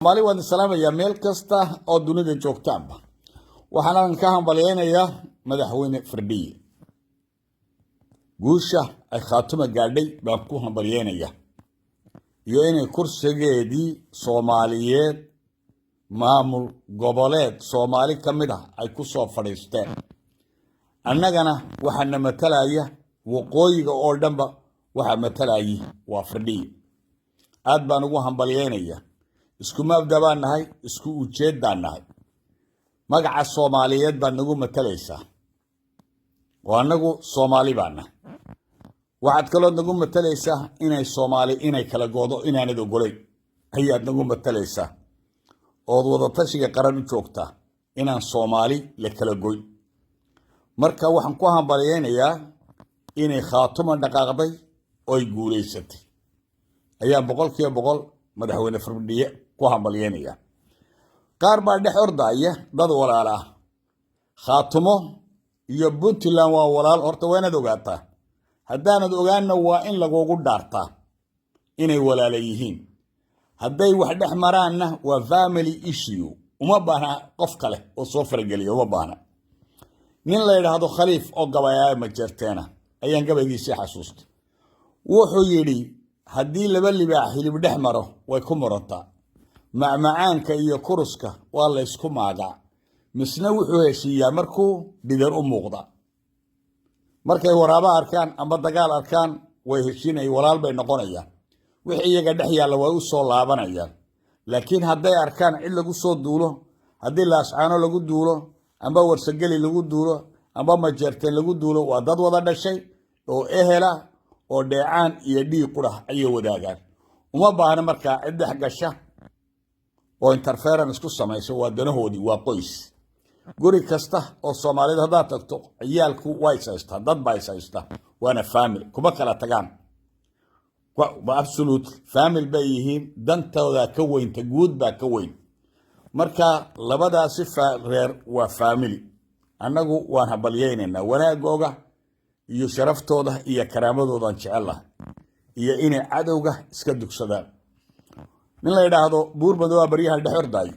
Mali waan salaamaya meel kasta oo dunida joogtaanba waxaan ka hambalyeynaya madaxweyne Firdhiye guusha ay khaatuma gaadhay baan ku hambalyeynaya iyo inay kursigeedii Soomaaliyeed maamul goboleed Soomaali kamid ah ay ku soo fadhiisteen annagana waxaan matalaya waqooyiga oo dhanba waxa matalay waa Firdhiye aad baan ugu hambalyeynaya isku mabdabaan nahay isku ujeedaan nahay magaca Soomaaliyeed baan nagu matalaysa oo anagu Soomaali baana waxaad kaloo nagu matalaysa inay Soomaali inay kala goodo inaanad ogolay ayaad nagu matalaysa oo wada tashiga qaran u joogta inaan Soomaali la kala gooy marka waxaan ku hambalyeynaya inay khaatuma dhaqaaqday oo ay guuleysatay ayaa boqolkiiba madaxweyne Firdhiye ku hambalyeynaya qaar baa dhex ordaya dad walaal ah khaatumo iyo Puntland waa walaal horta weenad ogaata haddaanad ogaana waa in lagugu dhaartaa inay walaal yihiin hadday wax dhex maraanna waa family issue uma baahna qof kale oo soo farageliyo uma baahna nin la yiraahdo Khaliif oo gabayay ma jirteena ayaan gabaygiisa xasuustay wuxuu yiri haddii laba libaax hilib dhex maro way ku murantaa macmacaanka iyo kuruska waa la isku maagaa misna wuxuu heshiiyaa markuu bidar u muuqda markay waraaba arkaan ama dagaal arkaan way heshiinay walaal bay noqonayaan wixii iyaga dhex yaala way u soo laabanayaan laakiin hadday arkaan cid lagu soo duulo haddii laascaano lagu duulo ama warsageli lagu duulo ama majeerteen lagu duulo waa dad wada dhashay oo ehela oo dheecaan iyo dhiig qurax ay wadaagaan uma baahna marka cid dhex gasha oo interference ku samayso waa danahoodii waa qoys guri kasta oo Soomaaliyeed hadaa tagto ciyaalku way saysta dad bay saysta waana family kuma kala tagaan waa absolute family bay yihiin dantooda ka weynta guud baa ka weyn marka labadaasi reer waa family annagu waan hambalyeynayna wanaagooga iyo sharaftooda iyo karaamadooda jecelahay iyo inay cadowga iska dugsadaan min la yiraahdo buur madow bariyaha dhaxorday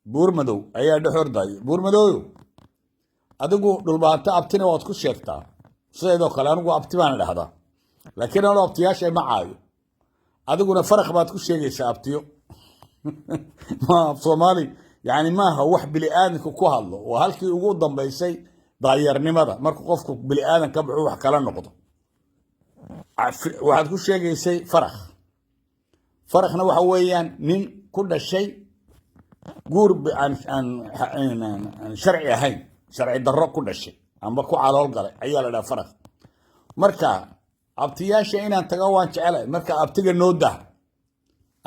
buur madow ayaa dhaxorday buur madow adigu dhulbaanta abtina waad ku sheegtaa sidoo kale anigu abti baan dhahdaa laakiin aan abtiyaashay ma caayo adiguna farq baad ku sheegaysaa abtiyo ma Soomaali yani ma ha wax bili aadanku ku hadlo oo halkii ugu dambeysay daayarnimada marka qofku bili aadan ka baxo wax kala noqdo waxaad ku sheegaysay farqna waxa weeyaan nin ku dhashay guur aan sharci ahayn sharci darro ku dhashay amba ku calool galay ayaa la dhaafaa farq marka abtiyaasha inaan tago waan jecelahay marka abtiga nooda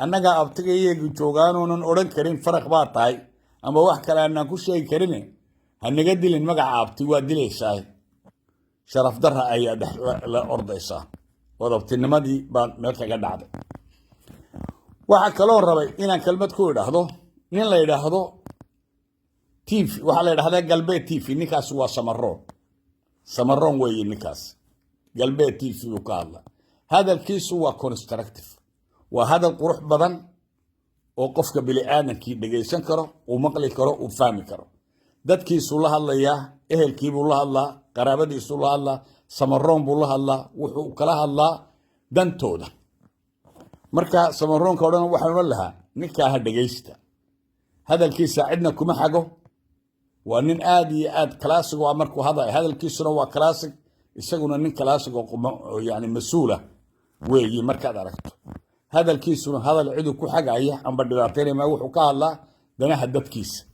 annaga abtiga iyagu joogaanoonan oran karin farq baa tahay ama wax kale aan ku sheegi karin hanaga dilin magaca abti waa dilaysaa sharaf darra ayaa la ordaysaa wadabtinimadii baan meel kaga dhacday waxa kaloo rabay inaan kalmad ku idhaahdo nin la yiraahdo TV waxa la yiraahdaa galbeed TV ninkaas waa samaroon weeye ninkaas galbeed TV uu ka hadla hadalkiisu waa constructive waa hadal qurux badan oo qofka bili aadankii dhageysan karo uu maqli karo uu fahmi karo dadkiisu la hadlaya ehelkii buu la hadlaa qaraabadiisu la hadlaa samaroon buu la hadlaa wuxuu kala hadlaa dantooda marka samaroonka oo dhan waxaan lahaa ninka ha dhageysta hadalkiisa cidna kuma xago waa nin aad iyo aad classic oo markuu hadalkiisuna waa classic isaguna nin classic oo yani masuula weeyi markaad aragto hadalkiisuna hadal cid ku xagaya amba dhibaateynaya wuxuu ka hadlaa danaha dadkiisa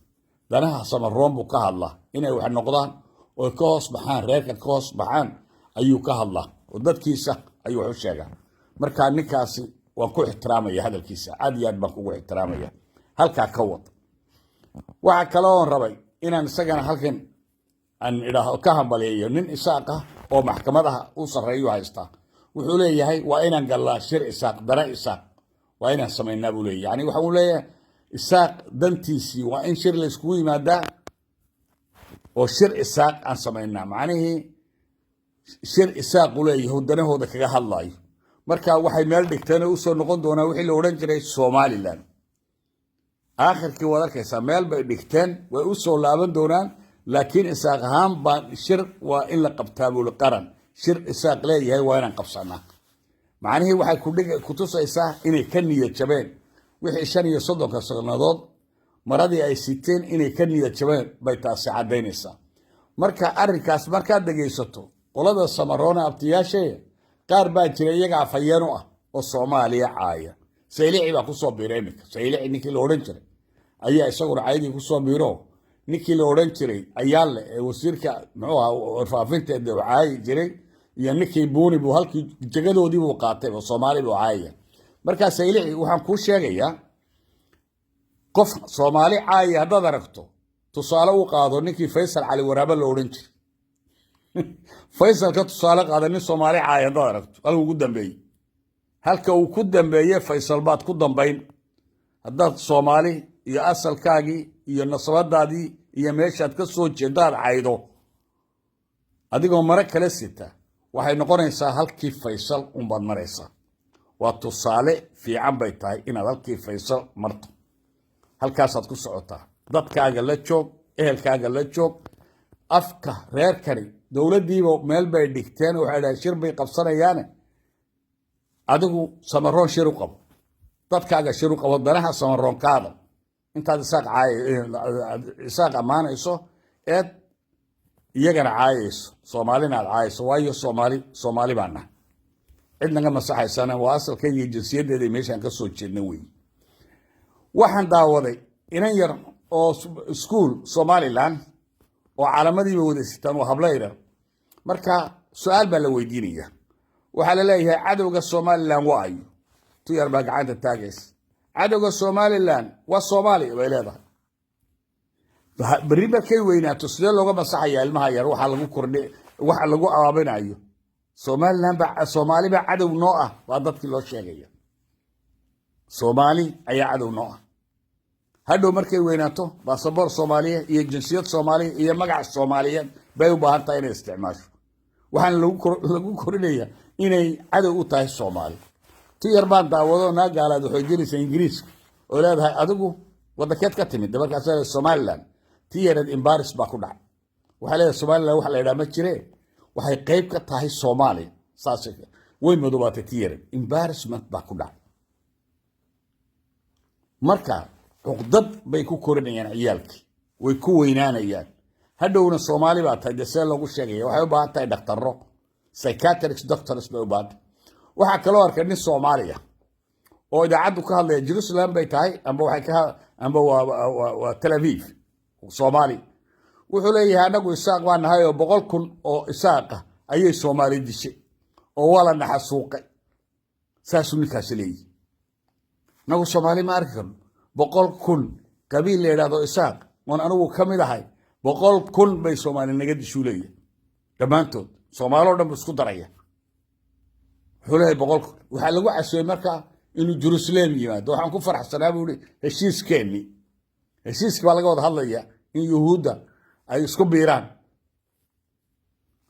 danaha samaroon buu ka hadlaa inay wax noqdaan oo ka hoos baxaan reerka ka hoos baxaan ayuu ka hadlaa oo dadkiisa ayuu wax u sheegaa marka ninkaasi waan ku ixtiraamaya hadalkiisa aad iyo aad baan kugu ixtiraamaya halka ka wad waxa kale oo rabay inaan isagana halkan aan idhaahdo ka hambalyeeyo nin isaaq ah oo maxkamadaha u sareeyo haysta wuxuu leeyahay waa inaan galaa shir isaaq dara isaaq waa inaan sameynaa buu leeyahay yani waxa uu leeyahay isaaq dantiisii waa in shir la isku yimaadaa oo shir isaaq aan sameynaa macnaheedu shir isaaq uu leeyahay danahooda kaga hadlayo marka waxay meel dhigteen oo soo noqon doonaa wixii la oran jiray Somaliland aakhirkii waad arkaysaa meel bay dhigteen way u soo laaban doonaan laakiin isaaq ahaan baan shir waa in la qabtaa buuli qaran shir isaaq leeyahay waa inaan qabsanaa macnihii waxay ku tusaysaa inay ka niyad jabeen wixii 35 sannadood maradii ay siteen inay ka niyad jabeen bay taasi cadaynaysaa marka arrinkaas markaad dhageysato qolada Samaroona abtiyaashay qaar baa jira iyaga afayeen u ah oo Soomaaliya caaya saylici baa ku soo biiray saylici ninkii la oran jiray ayaa isaguna caaydi ku soo biiro ninkii la oran jiray ayaa le wasiirka muxuu ahaa faafinta dawcay jiray iyo ninkii buuni buu halkii jagadoodii buu qaatay oo Soomaali buu caaya marka saylici waxaan ku sheegayaa qof Soomaali caaya haddaad aragto tusaale u qaado ninkii Faysal Cali Waraabe la oran jiray Faysal ka tusaale qaado nin Soomaali caaya haddaad aragto halka ugu dambeeyay halka uu ku dambeeyay Faysal baad ku dambayn haddaad Soomaali iyo asalkaagii iyo nasabadaadii iyo meeshaad ka soo jeedaad caydo adigoo mara kala sita waxay noqonaysaa halkii Faysal baad maraysaa waa tusaale fiican bay tahay inaad halkii Faysal marto halkaasaad ku socotaa dadkaaga la joog ehelkaaga la joog afka reerkani dowladdiiba meel bay dhigteen waxay dhahay shir bay qabsanayaan adigu Samaroon shir u qabo dadkaaga shir u qabo danaha Samaroonkaada intaad isaaq amaanayso eed iyagana caayayso Soomaalina caayayso waayo Soomaali baana cid naga masaxaysana waa asalka iyo jinsiyadeeda meeshan ka soo jeedna weey waxaan daawaday inan yar oo school Somaliland oo calaamadiiba wada sitaan oo hablayra marka su'aal baa la weydiinaya waxa la leeyahay cadawga Somaliland waa ayo tu yar baa gacanta taagays cadawga Somaliland waa Soomaali way leedahay bari markay weynaato sidee looga masaxaya ilmaha yar waxa lagu aabinayo Somaliland ba Soomaali ba cadow noo ah waa dadkii loo sheegaya Soomaali ayaa cadow noo ah hadhow markay weynaato baasaboor Soomaaliya iyo jinsiyad Soomaaliya iyo magac Soomaaliyeed bay u baahan tahay inay isticmaasho waxaan lagu korinaya inay cadow u tahay Soomaali tu yar baan daawado naagaalaad waxay jiraysaa Ingiriis oo leedahay adigu wadakeed ka timid markaas Somaliland ti yarad embarrass baa ku dhacay waxa leeyahay Somaliland waxa la yiraahdo ma jireen waxay qayb ka tahay Soomaaliya saasay way madoobata ti yarad embarrassment baa ku dhacay marka uqdad bay ku korinayaan ciyaalkii way ku weynaanayaan hadhowna Soomaali baa tahay dasee lagu sheegay waxay u baahan tahay dhaqtarro psychiatric doctors bay u baahan waxa kale oo arkay nin Soomaaliya oo idaacadu ka hadlaya Jerusalem bay tahay amba waa Tel Aviv Soomaali wuxuu leeyahay anagu isaaq waan nahay oo 100,000 oo isaaq ah ayay Soomaali dishay oo wala naxasuuqay saasuu ninkaas leeyahay nagu Soomaali ma arkan 100,000 qabiil leeyahay isaaq waan anigu kamid ahay 100,000 bay Soomaali naga dishuulayeen dhamaantood Soomaali oo dhan isku daraya xulay 100,000 waxa lagu casooy marka inuu Jerusalem yimaado waxaan ku faraxsanaa buu heshiiskeeni heshiiska baa laga wada hadlaya in Yuhuudda ay isku biiraan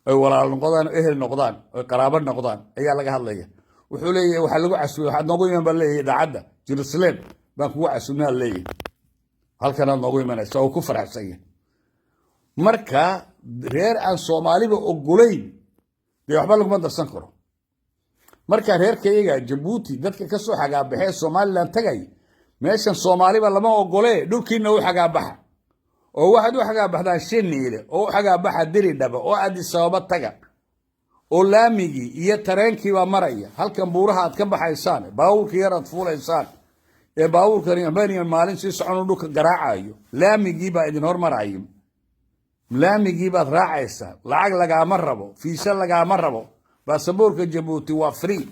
ay walaal noqdaan ehel noqdaan ay qaraabo noqdaan ayaa laga hadlaya wuxuu leeyahay waxa lagu casooy waxa noogu iman baa leeyahay daacada Jerusalem baan kugu casuunaa leeyahay halkan noogu imanaysa oo ku faraxsan marka reer aan Soomaaliba ogolayn waxba lagu darsan karo marka reerkayga Djibouti dadka ka soo xagaa baxay Somaliland tagay meeshan Soomaaliba lama ogolee dhulkiina u xagaa baxa oo waxaad u xagaa baxdaan Shiniile oo xagaa baxa Diridhaba oo Addis Ababa taga oo laamigi iyo tareenkii baa maraya halkan buuraha aad ka baxaysaan baawurkii yar aad fuulaysaan ee baawurkani amaniyan maalin si socon dhulka garaacayo laamigi baa idin hormarayo laamigi baad raacaysaa lacag lagaama rabo fiisa lagaama rabo baasaboorka Djibouti waa free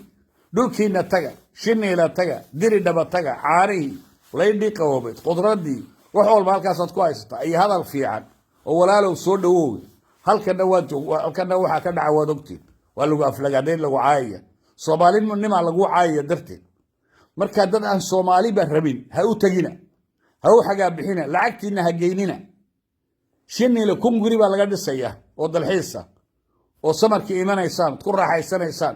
dhulkiina taga Shiniile taga Diridhaba taga caarihi leydii qaboobay qudradii wax walba halkaas aad ku haysataa ay hadal fiican oo walaalow soo dhawow halkan waxa ka dhaca waad ogtiin waa lagu aflagaadeyn lagu caayaya Soomaalnimo lagu caayaya darteed marka dad aan Soomaaliba rabin ha u tagina ha u xagaa bixina lacagtiina ha geynina Shiniile kunguri baa laga dhisaya oo dalxiisa oo samarkii imanaysaan ku raaxaysanaysaan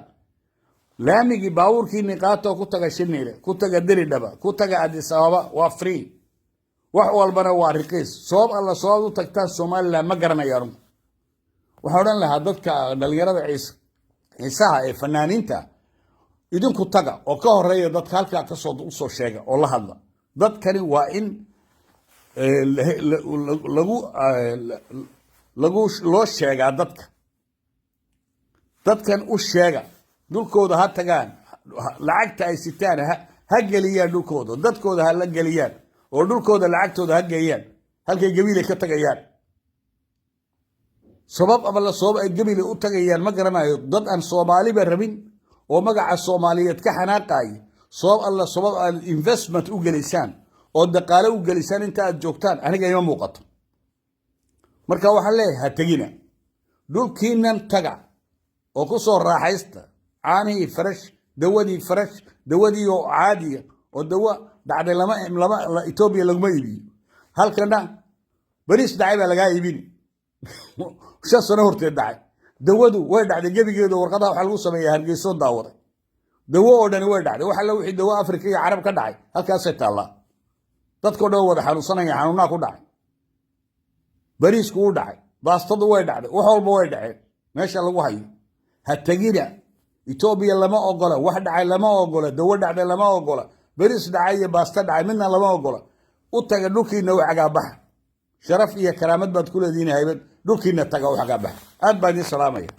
laamigi baawurkii niqaato ku taga Shiniile ku taga Diridhaba ku taga Addis Ababa waa free wax walbana waa riqiis sabab alla sabab u tagtaan Soomaaliland ma garanayaan waxa oran lahaa dadka dhalinyarada ciisaha ee fanaaniinta idinku taga oo ka horeeya dadka halka ka soo sheega oo la hadla dadkani waa in lagu loo sheegaa dadkan u sheega dhulkooda ha tagaan lacagta ay sitaan ha geliyaan dhulkooda dadkooda ha la geliyaan oo dhulkooda lacagtooda ha geeyaan halkay gabiile ka tagayaan sabab ama la sabab ay gabiile u tagayaan ma garanayo dad aan Soomaaliba rabin oo magaca Soomaaliyeed ka xanaaqay sabab alla sabab aan investment u galisaan oo dhaqaale u galisaan inta aad joogtaan aniga ima muuqato marka waxa leeyahay tagina dhulkiinan taga oo ku soo raaxaysta caani fresh dawadii oo caadi oo dawa dhacday lama Ethiopia lagu ma iibiyo halkana bariis dhacay baa laga iibini shan sano horteed dhacay dawadu way dhacday gabigeedu warqadaha waxa lagu sameeyaa Hargeysa daawaday dawo oo dhan way dhacday waxa la wixii dawo Afrika iyo Carab ka dhacay halkaas ay taala dadku dhow wada xanuunsanaya xanuuna ku dhacay bariisku u dhacay baastadu way dhacday wax walba way dhaceen meesha lagu hayo ha tagina Ethiopia lama ogola wax dhacay lama ogola dawo dhacday lama ogola bariis dhacay iyo baasta dhacay midna lama ogola u taga dhulkiina waxa bax sharaf iyo karaamad baad ku leediin haybad dhulkiina taga waxa bax aad baan idin salaamaya